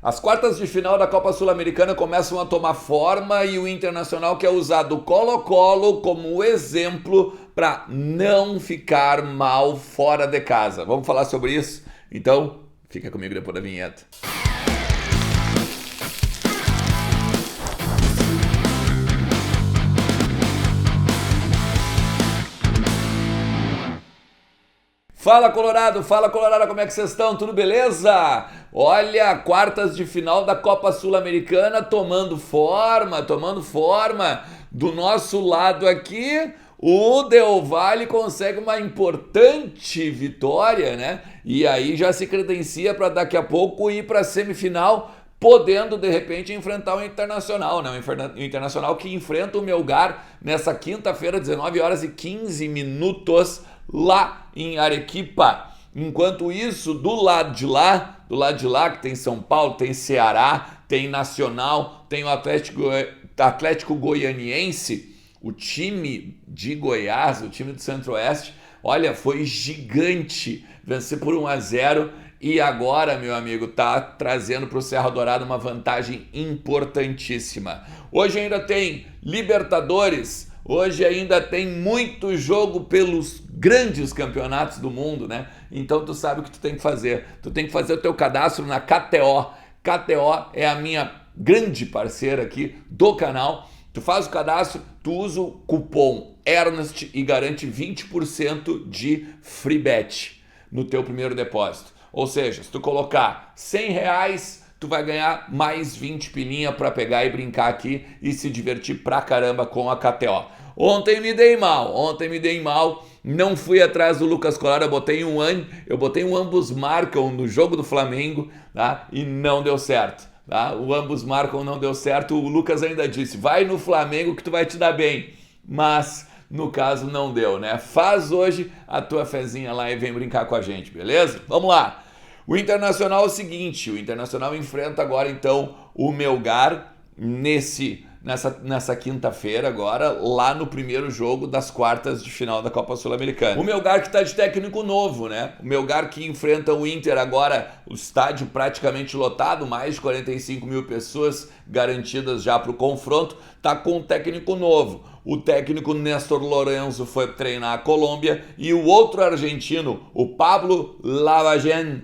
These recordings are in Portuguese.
As quartas de final da Copa Sul-Americana começam a tomar forma e o Internacional quer usar do Colo-Colo como exemplo para não ficar mal fora de casa. Vamos falar sobre isso? Então, fica comigo depois da vinheta. Fala Colorado, como é que vocês estão? Tudo beleza? Olha, quartas de final da Copa Sul-Americana tomando forma. Do nosso lado aqui, o Del Valle consegue uma importante vitória, né? E aí já se credencia para daqui a pouco ir para a semifinal, podendo de repente enfrentar o Internacional, né? O Internacional que enfrenta o Melgar nessa quinta-feira, 19h15, lá em Arequipa. Enquanto isso, do lado de lá, que tem São Paulo, tem Ceará, tem Nacional, tem o Atlético Goianiense, o time de Goiás, o time do Centro-Oeste, olha, foi gigante, vencer por 1-0 e agora, meu amigo, tá trazendo para o Serra Dourada uma vantagem importantíssima. Hoje ainda tem Libertadores, hoje ainda tem muito jogo pelos grandes campeonatos do mundo, né? Então tu sabe o que tu tem que fazer. Tu tem que fazer o teu cadastro na KTO. KTO é a minha grande parceira aqui do canal. Tu faz o cadastro, tu usa o cupom ERNEST e garante 20% de free bet no teu primeiro depósito. Ou seja, se tu colocar R$100, tu vai ganhar mais 20 pilinha para pegar e brincar aqui e se divertir pra caramba com a KTO. Ontem me dei mal, não fui atrás do Lucas Colar, eu botei um ambos marcam no jogo do Flamengo, tá? E não deu certo, tá? O ambos marcam não deu certo, o Lucas ainda disse, vai no Flamengo que tu vai te dar bem, mas no caso não deu, né? Faz hoje a tua fezinha lá e vem brincar com a gente, beleza? Vamos lá! O Internacional é o seguinte, o Internacional enfrenta agora então o Melgar nessa quinta-feira agora, lá no primeiro jogo das quartas de final da Copa Sul-Americana. O Melgar que está de técnico novo, né? O Melgar que enfrenta o Inter agora, o estádio praticamente lotado, mais de 45 mil pessoas garantidas já para o confronto, tá com um técnico novo. O técnico Néstor Lorenzo foi treinar a Colômbia e o outro argentino, o Pablo Lavagem,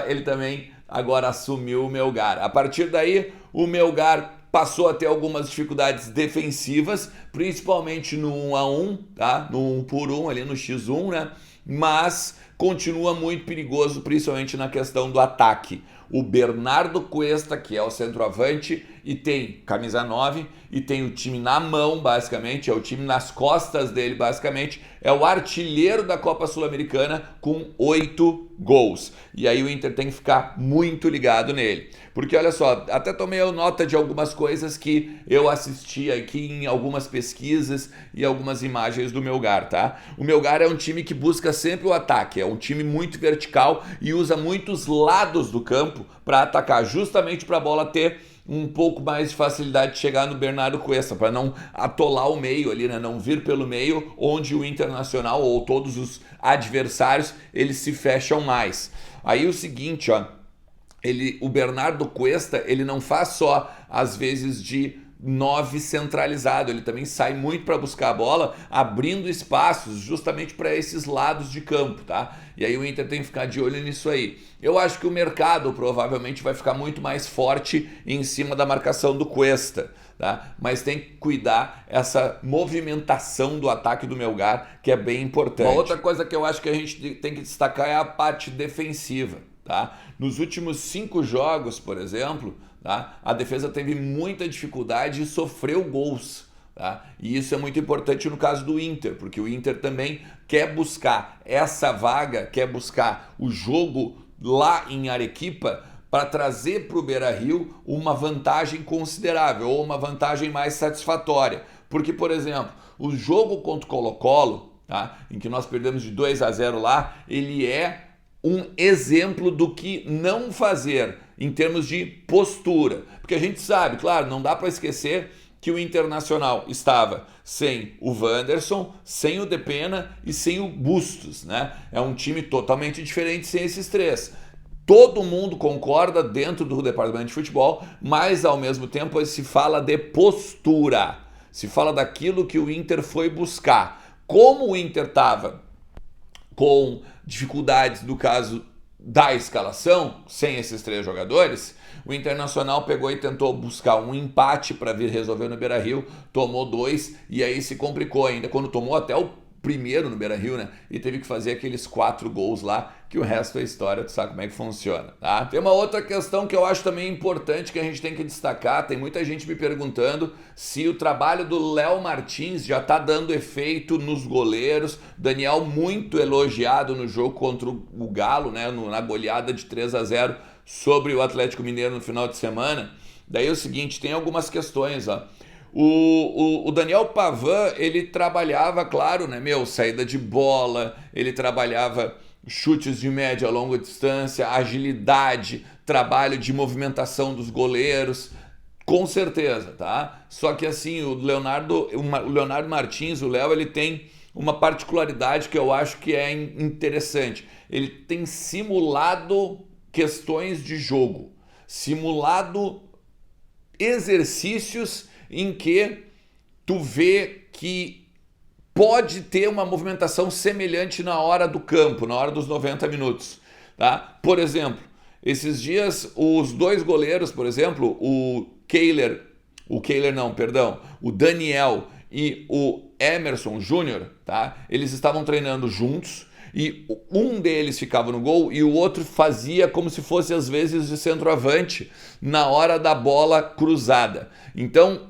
ele também agora assumiu o Melgar. A partir daí, o Melgar passou a ter algumas dificuldades defensivas, principalmente no 1-1, tá? No 1-1, ali no X1, né? Mas continua muito perigoso, principalmente na questão do ataque. O Bernardo Cuesta, que é o centroavante, e tem camisa 9, e tem o time na mão, basicamente, é o time nas costas dele, basicamente, é o artilheiro da Copa Sul-Americana com 8 gols. E aí o Inter tem que ficar muito ligado nele. Porque olha só, até tomei nota de algumas coisas que eu assisti aqui em algumas pesquisas e algumas imagens do Melgar, tá? O Melgar é um time que busca sempre o ataque, é um time muito vertical e usa muitos lados do campo para atacar, justamente para a bola ter um pouco mais de facilidade de chegar no Bernardo Cuesta, para não atolar o meio ali, né? Não vir pelo meio, onde o Internacional ou todos os adversários, eles se fecham mais. Aí o seguinte, ó, o Bernardo Cuesta, ele não faz só, às vezes, de 9 centralizado, ele também sai muito para buscar a bola, abrindo espaços justamente para esses lados de campo, tá? E aí o Inter tem que ficar de olho nisso aí. Eu acho que o mercado provavelmente vai ficar muito mais forte em cima da marcação do Cuesta, tá? Mas tem que cuidar essa movimentação do ataque do Melgar, que é bem importante. Uma outra coisa que eu acho que a gente tem que destacar é a parte defensiva, tá? Nos últimos 5 jogos, por exemplo, tá? A defesa teve muita dificuldade e sofreu gols, tá? E isso é muito importante no caso do Inter, porque o Inter também quer buscar essa vaga, quer buscar o jogo lá em Arequipa para trazer para o Beira-Rio uma vantagem considerável ou uma vantagem mais satisfatória. Porque, por exemplo, o jogo contra o Colo-Colo, tá? Em que nós perdemos de 2-0 lá, ele é um exemplo do que não fazer em termos de postura. Porque a gente sabe, claro, não dá para esquecer que o Internacional estava sem o Wanderson, sem o Depena e sem o Bustos, né? É um time totalmente diferente sem esses três. todo mundo concorda dentro do departamento de futebol, mas ao mesmo tempo se fala de postura, se fala daquilo que o Inter foi buscar. Como o Inter estava com dificuldades no caso da escalação, sem esses 3 jogadores, o Internacional pegou e tentou buscar um empate para vir resolver no Beira-Rio, tomou 2 e aí se complicou ainda, quando tomou até o primeiro no Beira-Rio, né? E teve que fazer aqueles 4 gols lá, que o resto é história, tu sabe como é que funciona, tá? Tem uma outra questão que eu acho também importante que a gente tem que destacar, tem muita gente me perguntando se o trabalho do Léo Martins já tá dando efeito nos goleiros. Daniel muito elogiado no jogo contra o Galo, né? Na goleada de 3-0 sobre o Atlético Mineiro no final de semana. Daí é o seguinte, tem algumas questões, ó. O Daniel Pavan, ele trabalhava, claro, né, saída de bola, ele trabalhava chutes de média a longa distância, agilidade, trabalho de movimentação dos goleiros, com certeza, tá? Só que assim, o Leonardo Martins, o Léo, ele tem uma particularidade que eu acho que é interessante. Ele tem simulado questões de jogo, simulado exercícios em que tu vê que pode ter uma movimentação semelhante na hora do campo, na hora dos 90 minutos, tá? Por exemplo, esses dias os 2 goleiros, por exemplo, o Daniel e o Emerson Júnior, tá? Eles estavam treinando juntos e um deles ficava no gol e o outro fazia como se fosse às vezes de centroavante na hora da bola cruzada. Então,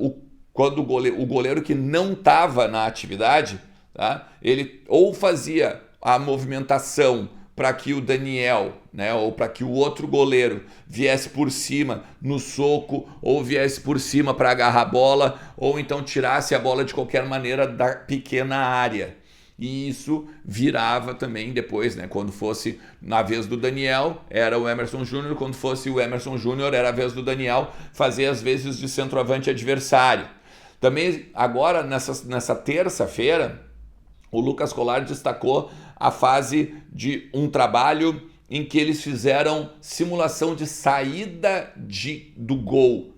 quando o goleiro que não estava na atividade, tá? Ele ou fazia a movimentação para que o Daniel, né, ou para que o outro goleiro viesse por cima no soco, ou viesse por cima para agarrar a bola, ou então tirasse a bola de qualquer maneira da pequena área. E isso virava também depois, né? Quando fosse na vez do Daniel, era o Emerson Júnior. Quando fosse o Emerson Júnior, era a vez do Daniel fazer as vezes de centroavante adversário. Também agora, nessa terça-feira, o Lucas Colar destacou a fase de um trabalho em que eles fizeram simulação de saída do gol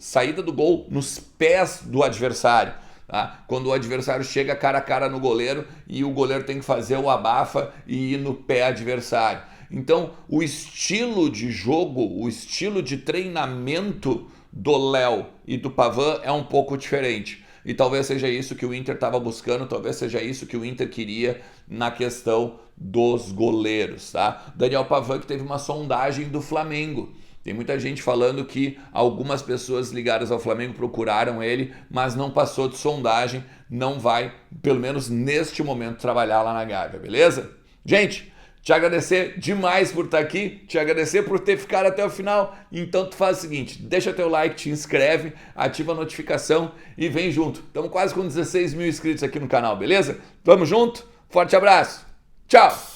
nos pés do adversário. Tá? Quando o adversário chega cara a cara no goleiro e o goleiro tem que fazer o abafa e ir no pé adversário. Então, o estilo de jogo, o estilo de treinamento do Léo e do Pavan é um pouco diferente. E talvez seja isso que o Inter estava buscando, talvez seja isso que o Inter queria na questão dos goleiros. Tá? Daniel Pavan, que teve uma sondagem do Flamengo. Tem muita gente falando que algumas pessoas ligadas ao Flamengo procuraram ele, mas não passou de sondagem, não vai, pelo menos neste momento, trabalhar lá na Gávea, beleza? Gente, te agradecer demais por estar aqui, te agradecer por ter ficado até o final. Então tu faz o seguinte, deixa teu like, te inscreve, ativa a notificação e vem junto. Estamos quase com 16 mil inscritos aqui no canal, beleza? Vamos junto? Forte abraço, tchau!